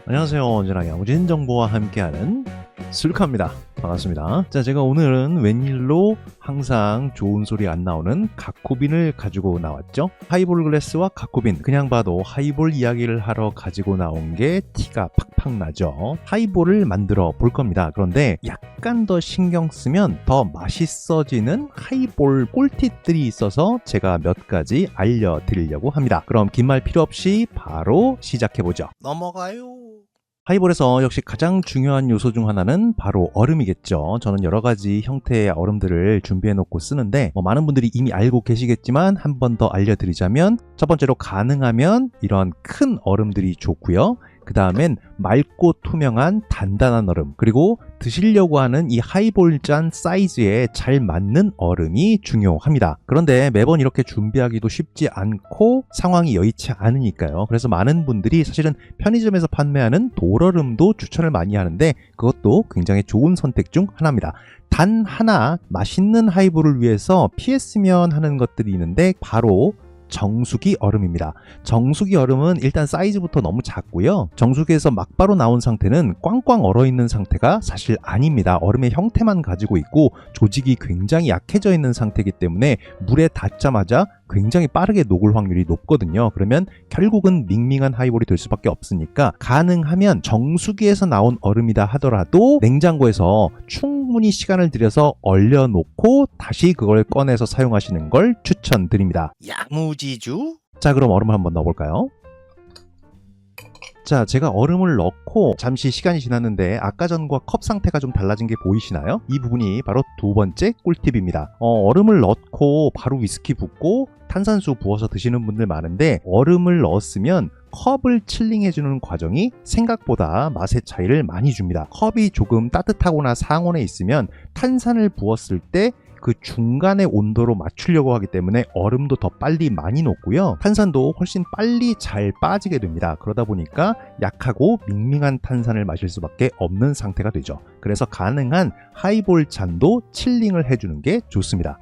안녕하세요. 언제나 야무진 정보와 함께하는 슬카입니다. 반갑습니다. 자, 제가 오늘은 웬일로 항상 좋은 소리 안 나오는 가코빈을 가지고 나왔죠. 하이볼 글래스와 가코빈, 그냥 봐도 하이볼 이야기를 하러 가지고 나온 게 티가 팍팍 나죠. 하이볼을 만들어 볼 겁니다. 그런데 약간 더 신경 쓰면 더 맛있어지는 하이볼 꿀팁들이 있어서 제가 몇 가지 알려드리려고 합니다. 그럼 긴 말 필요 없이 바로 시작해보죠. 넘어가요. 하이볼에서 역시 가장 중요한 요소 중 하나는 바로 얼음이겠죠. 저는 여러 가지 형태의 얼음들을 준비해 놓고 쓰는데 많은 분들이 이미 알고 계시겠지만 한 번 더 알려드리자면, 첫 번째로 가능하면 이런 큰 얼음들이 좋고요. 그 다음엔 맑고 투명한 단단한 얼음, 그리고 드시려고 하는 이 하이볼 잔 사이즈에 잘 맞는 얼음이 중요합니다. 그런데 매번 이렇게 준비하기도 쉽지 않고 상황이 여의치 않으니까요. 그래서 많은 분들이 사실은 편의점에서 판매하는 돌얼음도 추천을 많이 하는데 그것도 굉장히 좋은 선택 중 하나입니다. 단 하나 맛있는 하이볼을 위해서 피했으면 하는 것들이 있는데 바로 정수기 얼음입니다. 정수기 얼음은 일단 사이즈부터 너무 작고요. 정수기에서 막바로 나온 상태는 꽝꽝 얼어있는 상태가 사실 아닙니다. 얼음의 형태만 가지고 있고 조직이 굉장히 약해져 있는 상태이기 때문에 물에 닿자마자 굉장히 빠르게 녹을 확률이 높거든요. 그러면 결국은 밍밍한 하이볼이 될 수밖에 없으니까 가능하면 정수기에서 나온 얼음이다 하더라도 냉장고에서 충분히 시간을 들여서 얼려놓고 다시 그걸 꺼내서 사용하시는 걸 추천드립니다. 야무지주? 자, 그럼 얼음을 한번 넣어볼까요? 자, 제가 얼음을 넣고 잠시 시간이 지났는데 아까 전과 컵 상태가 좀 달라진 게 보이시나요? 이 부분이 바로 두 번째 꿀팁입니다. 얼음을 넣고 바로 위스키 붓고 탄산수 부어서 드시는 분들 많은데, 얼음을 넣었으면 컵을 칠링해주는 과정이 생각보다 맛의 차이를 많이 줍니다. 컵이 조금 따뜻하거나 상온에 있으면 탄산을 부었을 때 그 중간의 온도로 맞추려고 하기 때문에 얼음도 더 빨리 많이 녹고요. 탄산도 훨씬 빨리 잘 빠지게 됩니다. 그러다 보니까 약하고 밍밍한 탄산을 마실 수밖에 없는 상태가 되죠. 그래서 가능한 하이볼 잔도 칠링을 해주는 게 좋습니다.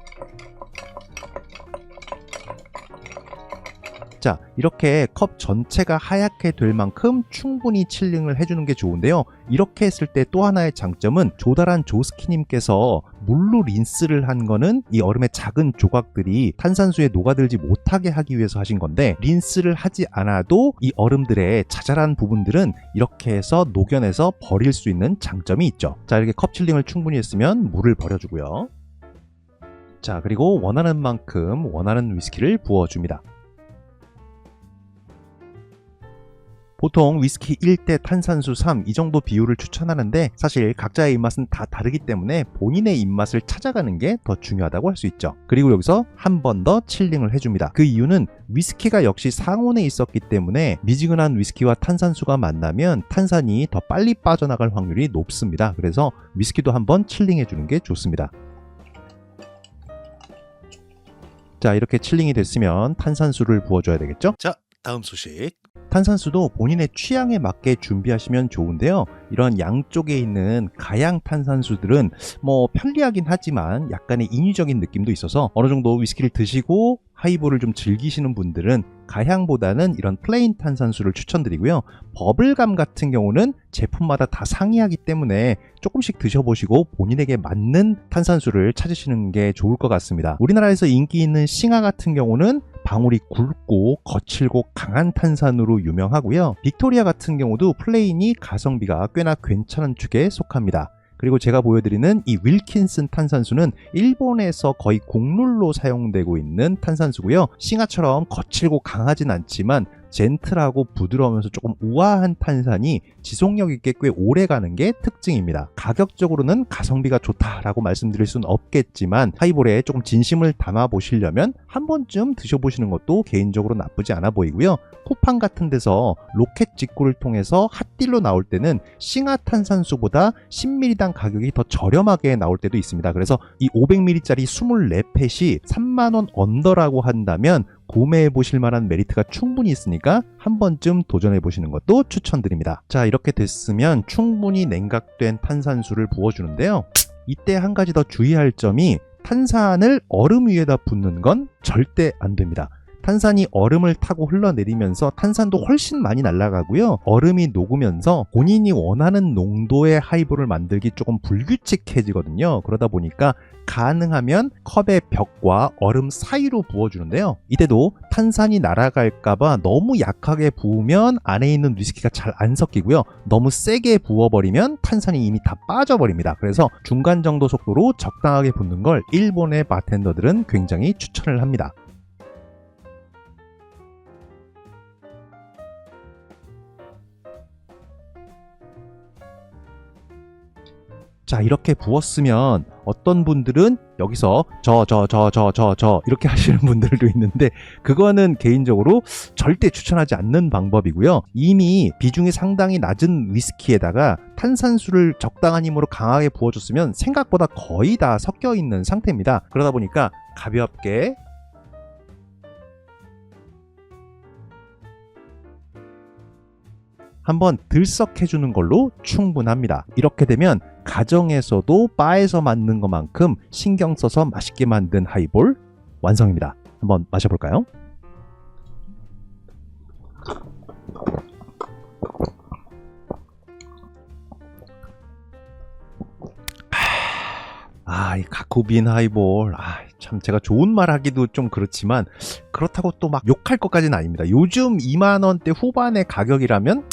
자, 이렇게 컵 전체가 하얗게 될 만큼 충분히 칠링을 해주는 게 좋은데요. 이렇게 했을 때 또 하나의 장점은 조달한 조스키님께서 물로 린스를 한 거는 이 얼음의 작은 조각들이 탄산수에 녹아들지 못하게 하기 위해서 하신 건데, 린스를 하지 않아도 이 얼음들의 자잘한 부분들은 이렇게 해서 녹여내서 버릴 수 있는 장점이 있죠. 자, 이렇게 컵 칠링을 충분히 했으면 물을 버려주고요. 자, 그리고 원하는 만큼 원하는 위스키를 부어줍니다. 보통 위스키 1대 탄산수 3 이 정도 비율을 추천하는데, 사실 각자의 입맛은 다 다르기 때문에 본인의 입맛을 찾아가는 게 더 중요하다고 할 수 있죠. 그리고 여기서 한 번 더 칠링을 해줍니다. 그 이유는 위스키가 역시 상온에 있었기 때문에 미지근한 위스키와 탄산수가 만나면 탄산이 더 빨리 빠져나갈 확률이 높습니다. 그래서 위스키도 한번 칠링해주는 게 좋습니다. 자, 이렇게 칠링이 됐으면 탄산수를 부어줘야 되겠죠? 자, 다음 소식. 탄산수도 본인의 취향에 맞게 준비하시면 좋은데요. 이런 양쪽에 있는 가양 탄산수들은 편리하긴 하지만 약간의 인위적인 느낌도 있어서 어느 정도 위스키를 드시고 하이볼을 좀 즐기시는 분들은 가향보다는 이런 플레인 탄산수를 추천드리고요. 버블감 같은 경우는 제품마다 다 상이하기 때문에 조금씩 드셔보시고 본인에게 맞는 탄산수를 찾으시는 게 좋을 것 같습니다. 우리나라에서 인기 있는 싱하 같은 경우는 방울이 굵고 거칠고 강한 탄산으로 유명하고요. 빅토리아 같은 경우도 플레인이 가성비가 꽤나 괜찮은 축에 속합니다. 그리고 제가 보여드리는 이 윌킨슨 탄산수는 일본에서 거의 국룰로 사용되고 있는 탄산수고요. 싱하처럼 거칠고 강하진 않지만 젠틀하고 부드러우면서 조금 우아한 탄산이 지속력 있게 꽤 오래 가는 게 특징입니다. 가격적으로는 가성비가 좋다라고 말씀드릴 수는 없겠지만 하이볼에 조금 진심을 담아 보시려면 한 번쯤 드셔보시는 것도 개인적으로 나쁘지 않아 보이고요. 쿠팡 같은 데서 로켓 직구를 통해서 핫딜로 나올 때는 싱하 탄산수보다 10ml당 가격이 더 저렴하게 나올 때도 있습니다. 그래서 이 500ml짜리 24팻이 3만원 언더라고 한다면 구매해 보실 만한 메리트가 충분히 있으니까 한 번쯤 도전해 보시는 것도 추천드립니다. 자, 이렇게 됐으면 충분히 냉각된 탄산수를 부어주는데요. 이때 한 가지 더 주의할 점이, 탄산을 얼음 위에다 붓는 건 절대 안 됩니다. 탄산이 얼음을 타고 흘러내리면서 탄산도 훨씬 많이 날아가고요. 얼음이 녹으면서 본인이 원하는 농도의 하이볼을 만들기 조금 불규칙해지거든요. 그러다 보니까 가능하면 컵의 벽과 얼음 사이로 부어주는데요. 이때도 탄산이 날아갈까봐 너무 약하게 부으면 안에 있는 위스키가 잘 안 섞이고요. 너무 세게 부어버리면 탄산이 이미 다 빠져버립니다. 그래서 중간 정도 속도로 적당하게 붓는 걸 일본의 바텐더들은 굉장히 추천을 합니다. 자, 이렇게 부었으면 어떤 분들은 여기서 저 이렇게 하시는 분들도 있는데 그거는 개인적으로 절대 추천하지 않는 방법이고요. 이미 비중이 상당히 낮은 위스키에다가 탄산수를 적당한 힘으로 강하게 부어줬으면 생각보다 거의 다 섞여 있는 상태입니다. 그러다 보니까 가볍게 한번 들썩해주는 걸로 충분합니다. 이렇게 되면 가정에서도 바에서 만든 것만큼 신경 써서 맛있게 만든 하이볼 완성입니다. 한번 마셔볼까요? 이 가쿠빈 하이볼. 참 제가 좋은 말 하기도 좀 그렇지만 그렇다고 또 막 욕할 것까지는 아닙니다. 요즘 2만원대 후반의 가격이라면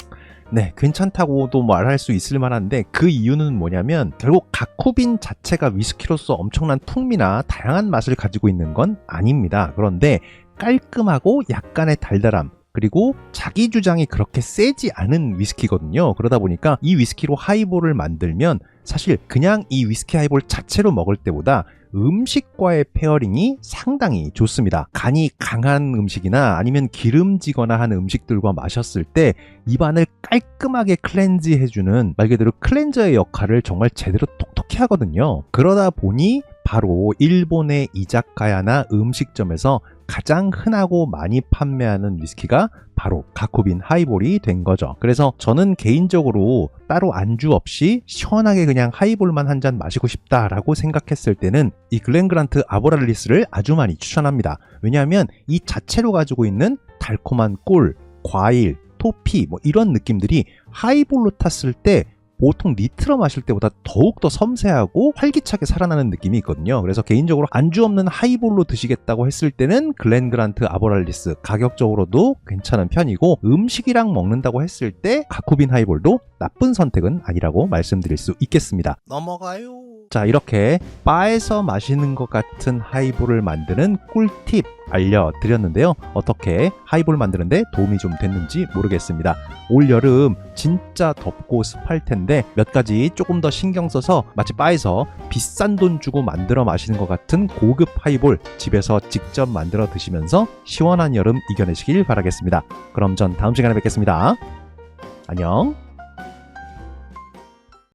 네, 괜찮다고도 말할 수 있을 만한데 그 이유는 뭐냐면 결국 가쿠빈 자체가 위스키로서 엄청난 풍미나 다양한 맛을 가지고 있는 건 아닙니다. 그런데 깔끔하고 약간의 달달함 그리고 자기 주장이 그렇게 세지 않은 위스키거든요. 그러다 보니까 이 위스키로 하이볼을 만들면 사실 그냥 이 위스키 하이볼 자체로 먹을 때보다 음식과의 페어링이 상당히 좋습니다. 간이 강한 음식이나 아니면 기름지거나 한 음식들과 마셨을 때 입안을 깔끔하게 클렌즈 해주는 말 그대로 클렌저의 역할을 정말 제대로 톡톡히 하거든요. 그러다 보니 바로 일본의 이자카야나 음식점에서 가장 흔하고 많이 판매하는 위스키가 바로 가쿠빈 하이볼이 된 거죠. 그래서 저는 개인적으로 따로 안주 없이 시원하게 그냥 하이볼만 한 잔 마시고 싶다라고 생각했을 때는 이 글렌그란트 아보랄리스를 아주 많이 추천합니다. 왜냐하면 이 자체로 가지고 있는 달콤한 꿀, 과일, 토피 뭐 이런 느낌들이 하이볼로 탔을 때 보통 니트로 마실 때보다 더욱더 섬세하고 활기차게 살아나는 느낌이 있거든요. 그래서 개인적으로 안주 없는 하이볼로 드시겠다고 했을 때는 글렌그란트 아보랄리스 가격적으로도 괜찮은 편이고 음식이랑 먹는다고 했을 때 가쿠빈 하이볼도 나쁜 선택은 아니라고 말씀드릴 수 있겠습니다. 넘어가요. 자, 이렇게 바에서 마시는 것 같은 하이볼을 만드는 꿀팁 알려드렸는데요. 어떻게 하이볼 만드는데 도움이 좀 됐는지 모르겠습니다. 올 여름 진짜 덥고 습할 텐데 몇 가지 조금 더 신경 써서 마치 바에서 비싼 돈 주고 만들어 마시는 것 같은 고급 하이볼 집에서 직접 만들어 드시면서 시원한 여름 이겨내시길 바라겠습니다. 그럼 전 다음 시간에 뵙겠습니다. 안녕.